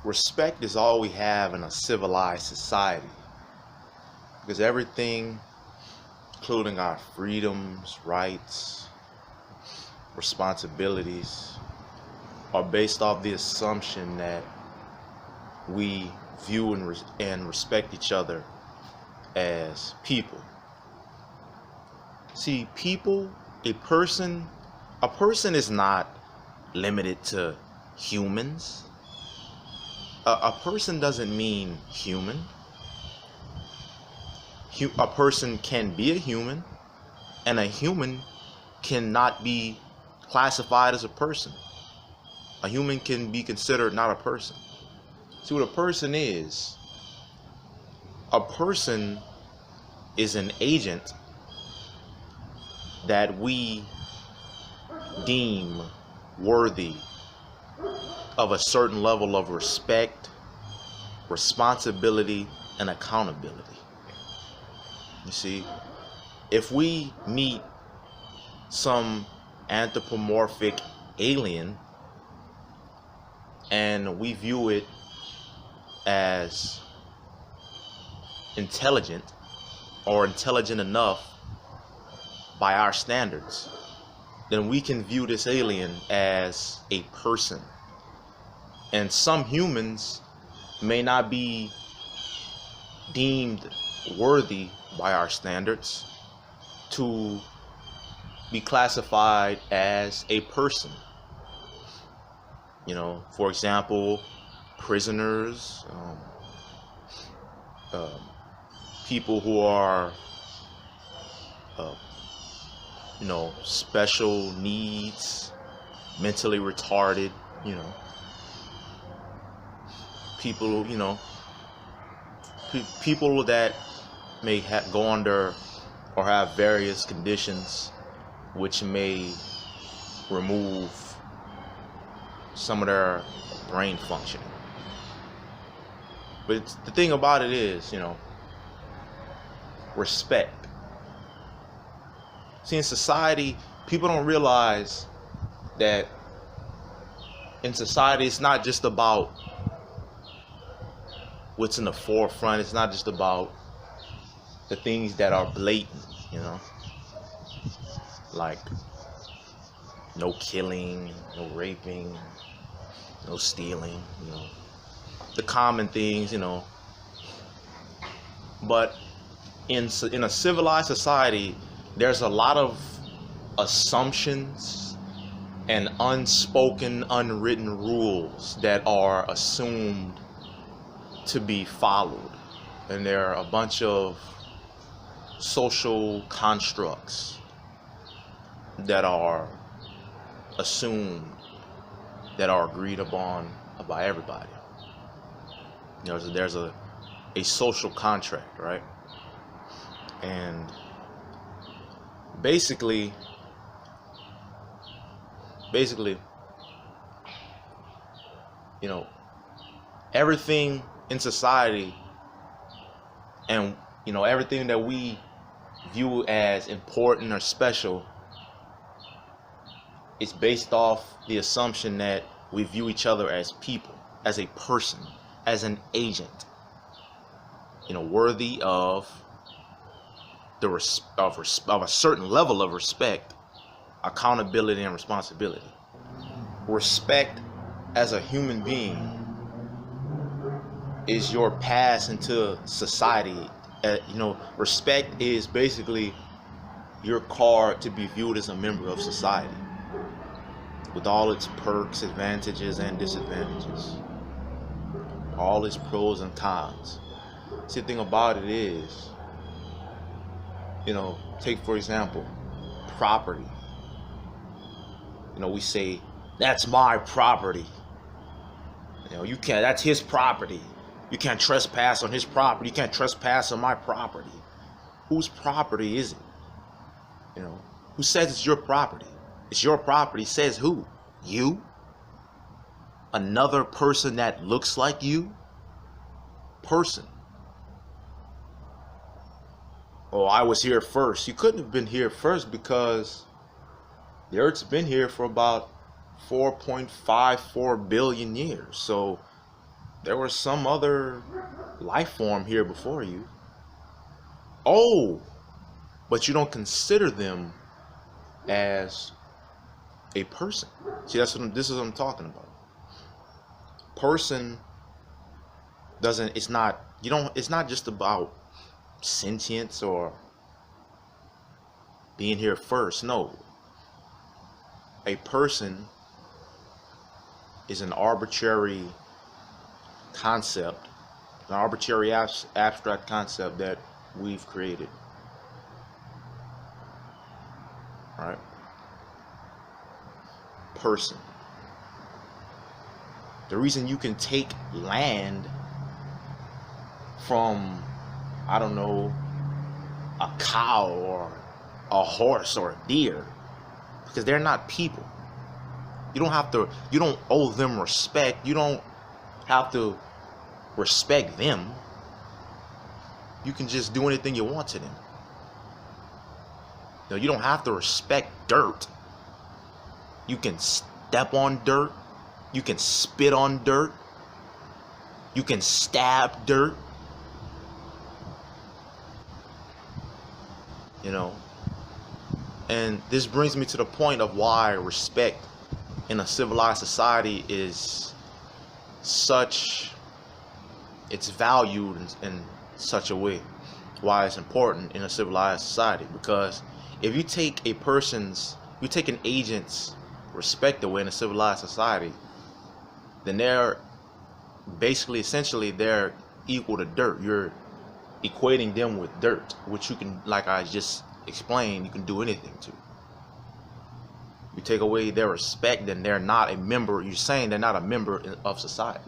Respect is all we have in a civilized society, because everything, including our freedoms, rights, responsibilities, are based off the assumption that we view and respect each other as people. See, a person is not limited to humans. A person doesn't mean human. A person can be a human, and a human cannot be classified as a person. A human can be considered not a person. See, what a person is an agent that we deem worthy of a certain level of respect, responsibility, and accountability. You see, if we meet some anthropomorphic alien and we view it as intelligent or intelligent enough by our standards, then we can view this alien as a person. And some humans may not be deemed worthy by our standards to be classified as a person. You know, for example, prisoners, people who are, special needs, mentally retarded, people, people that may go under or have various conditions which may remove some of their brain functioning. But the thing about it is, respect. See, in society, people don't realize that in society, it's not just about what's in the forefront. It's not just about the things that are blatant, like no killing, no raping, no stealing, the common things, But in a civilized society, there's a lot of assumptions and unspoken, unwritten rules that are assumed to be followed. And there are a bunch of social constructs that are assumed, that are agreed upon by everybody. There's a social contract, right? And basically, everything in society and, everything that we view as important or special is based off the assumption that we view each other as people, as a person, as an agent, worthy of of a certain level of respect, accountability, and responsibility. Respect as a human being is your pass into society. Respect is basically your card to be viewed as a member of society, with all its perks, advantages, and disadvantages, all its pros and cons. See, the thing about it is, take for example, property. We say, that's my property. You can't, that's his property. You can't trespass on his property. You can't trespass on my property. Whose property is it? Who says it's your property? It's your property. Says who? You? Another person that looks like you? Person. Oh, I was here first. You couldn't have been here first because the Earth's been here for about 4.54 billion years. So There was some other life form here before you. Oh, but you don't consider them as a person. See, this is what I'm talking about. Person doesn't, it's not, you don't, it's not just about sentience or being here first. No. A person is an arbitrary concept, an arbitrary abstract concept that we've created. All right? Person. The reason you can take land from, I don't know, a cow or a horse or a deer, because they're not people. You don't owe them respect. You don't have to respect them. You can just do anything you want to them. No, you don't have to respect dirt. You can step on dirt. You can spit on dirt. You can stab dirt. You know, and this brings me to the point of why respect in a civilized society is such, it's valued in such a way, why it's important in a civilized society. Because if you take an agent's respect away in a civilized society, then they're basically, essentially, they're equal to dirt. You're equating them with dirt, which you can, like I just explained, you can do anything to. You take away their respect, then they're not a member. You're saying they're not a member of society.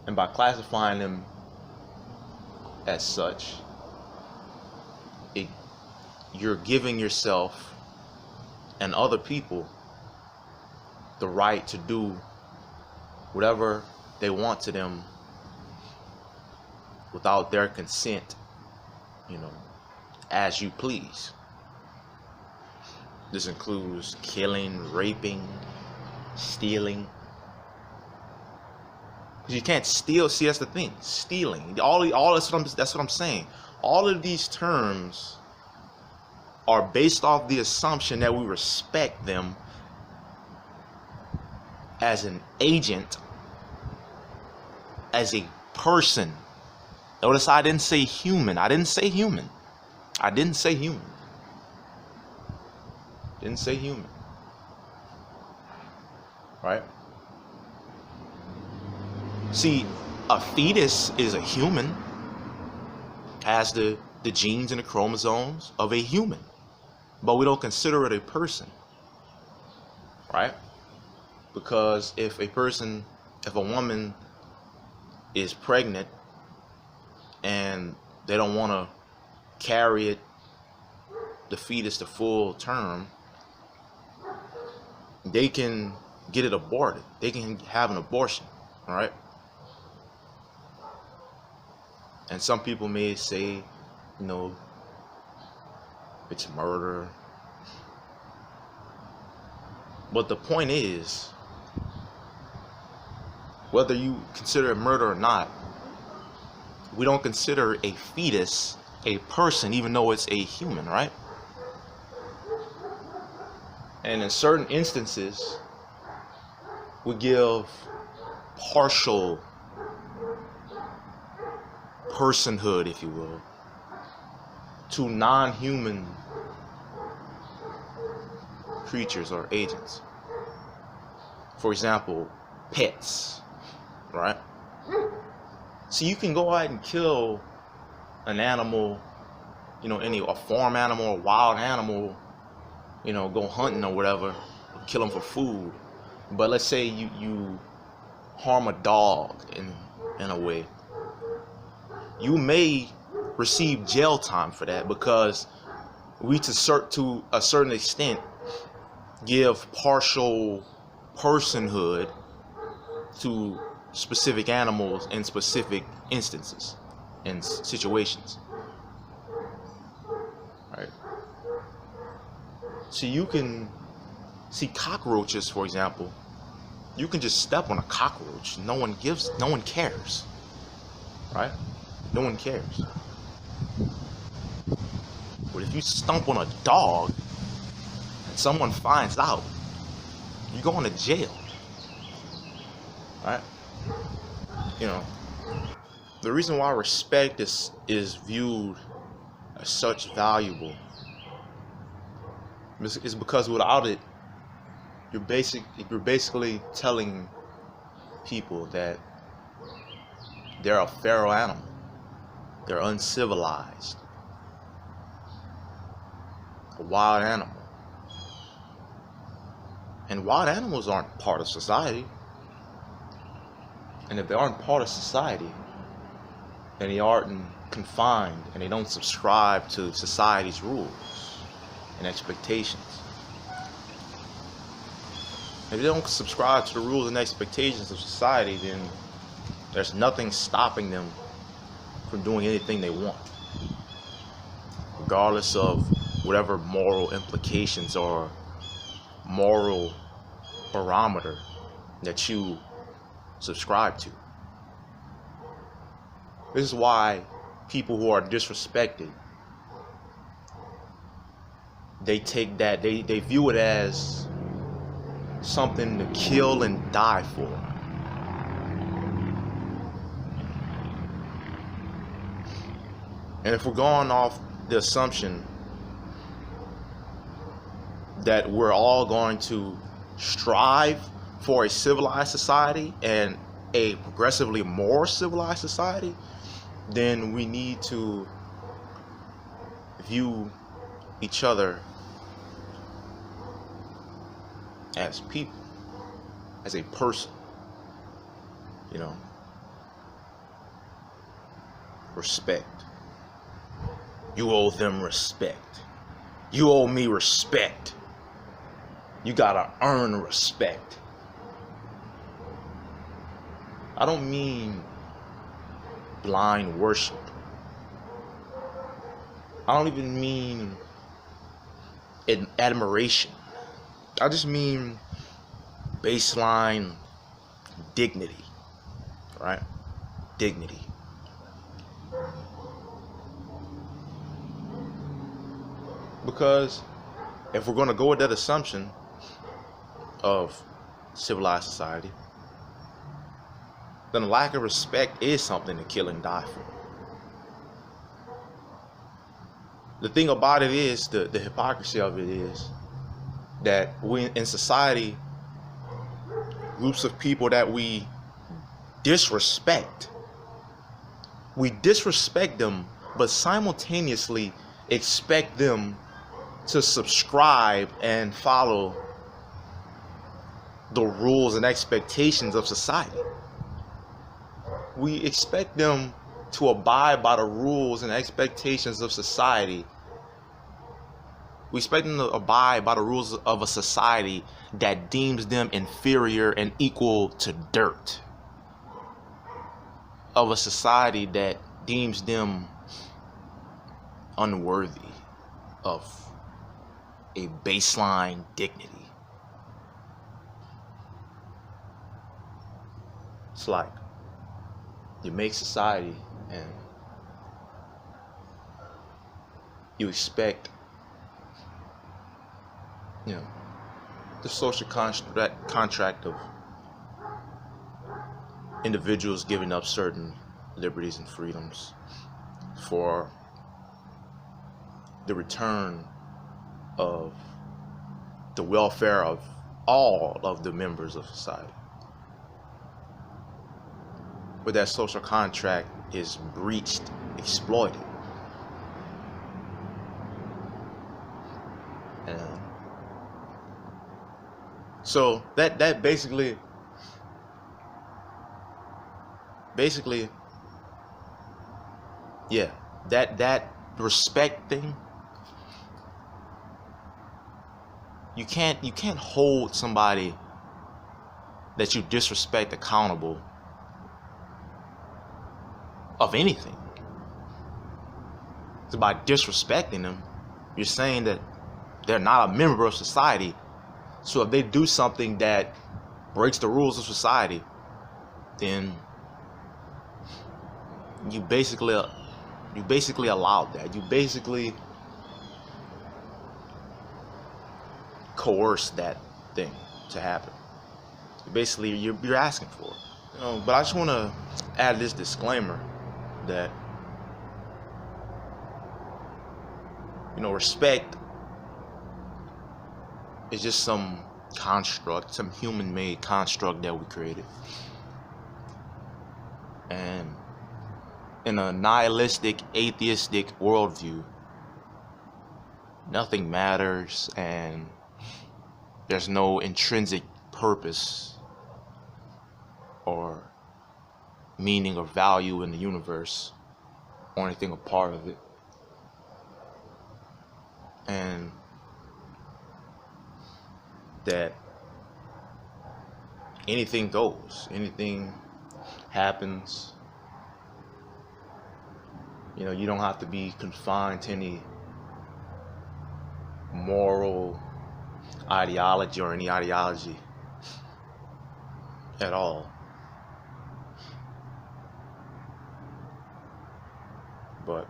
And by classifying them as such, you're giving yourself and other people the right to do whatever they want to them without their consent, you know, as you please. This includes killing, raping, stealing. Because you can't steal. See, that's the thing. Stealing. That's what I'm saying. All of these terms are based off the assumption that we respect them as an agent, as a person. Notice I didn't say human. I didn't say human. Didn't say human. Right? See, a fetus is a human, has the genes and the chromosomes of a human, but we don't consider it a person. Right? Because if a woman is pregnant and they don't want to carry the fetus to full term, they can get it aborted. They can have an abortion, all right? And some people may say, you know, it's murder. But the point is, whether you consider it murder or not, we don't consider a fetus a person, even though it's a human, right? And in certain instances, we give partial personhood, if you will, to non-human creatures or agents. For example, pets, right? So you can go out and kill an animal, you know, a farm animal, a wild animal, you know, go hunting or whatever, kill them for food. But let's say you harm a dog in a way. You may receive jail time for that, because we, to a certain extent, give partial personhood to specific animals in specific instances and situations. Right? So you can see cockroaches, for example. You can just step on a cockroach. No one cares. Right? No one cares. But if you stomp on a dog and someone finds out, you're going to jail. Right? You know, the reason why respect is viewed as such valuable is because without it, you're basically telling people that they're a feral animal. They're uncivilized. A wild animal. And wild animals aren't part of society. And if they aren't part of society, then they aren't confined and they don't subscribe to society's rules and expectations. If they don't subscribe to the rules and expectations of society, then there's nothing stopping them from doing anything they want, regardless of whatever moral implications or moral barometer that you subscribe to. This is why people who are disrespected, they take that, they view it as something to kill and die for. And if we're going off the assumption that we're all going to strive for a civilized society and a progressively more civilized society, then we need to view each other as people, as a person, you know, respect. You owe them respect. You owe me respect. You gotta earn respect. I don't mean blind worship. I don't even mean admiration. I just mean baseline dignity, right? Dignity. Because if we're going to go with that assumption of civilized society, then lack of respect is something to kill and die for. The thing about it is, the hypocrisy of it is that we in society, groups of people that we disrespect them, but simultaneously expect them to subscribe and follow the rules and expectations of society. We expect them to abide by the rules and expectations of society. We expect them to abide by the rules of a society that deems them inferior and equal to dirt. Of a society that deems them unworthy of a baseline dignity. It's like you make society and you expect, you know, the social contract of individuals giving up certain liberties and freedoms for the return of the welfare of all of the members of society. But that social contract is breached, exploited. And so that basically, yeah, that respect thing, you can't hold somebody that you disrespect accountable of anything. So by disrespecting them, you're saying that they're not a member of society. So if they do something that breaks the rules of society, then you basically allowed that. You basically coerce that thing to happen. Basically, you're asking for it. But I just want to add this disclaimer that, respect is just some construct, some human-made construct that we created. And in a nihilistic, atheistic worldview, nothing matters and there's no intrinsic purpose or meaning or value in the universe or anything a part of it. And that anything goes, anything happens. You don't have to be confined to any moral ideology or any ideology at all. But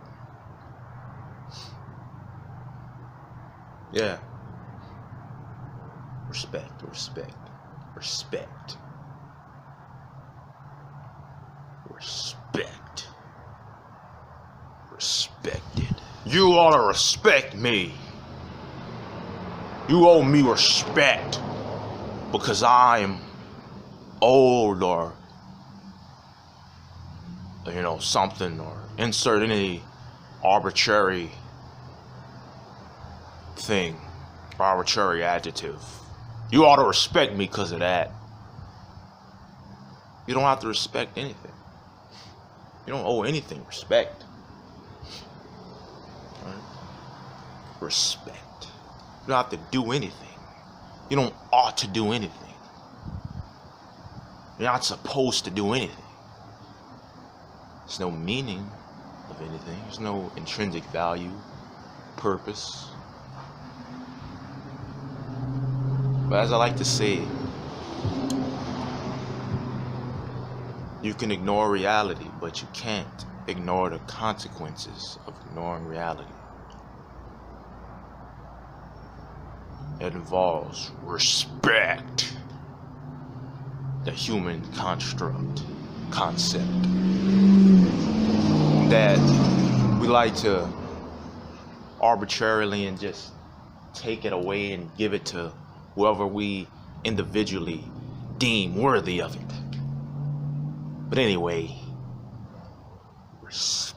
yeah, respect. Respected. You ought to respect me. You owe me respect because I'm old or something, or insert any arbitrary thing, arbitrary adjective. You ought to respect me because of that. You don't have to respect anything. You don't owe anything respect. Right? Respect. You don't have to do anything. You don't ought to do anything. You're not supposed to do anything. There's no meaning of anything. There's no intrinsic value, purpose. But as I like to say, you can ignore reality, but you can't ignore the consequences of ignoring reality. It involves respect, the human concept that we like to arbitrarily and just take it away and give it to whoever we individually deem worthy of it. But anyway, respect.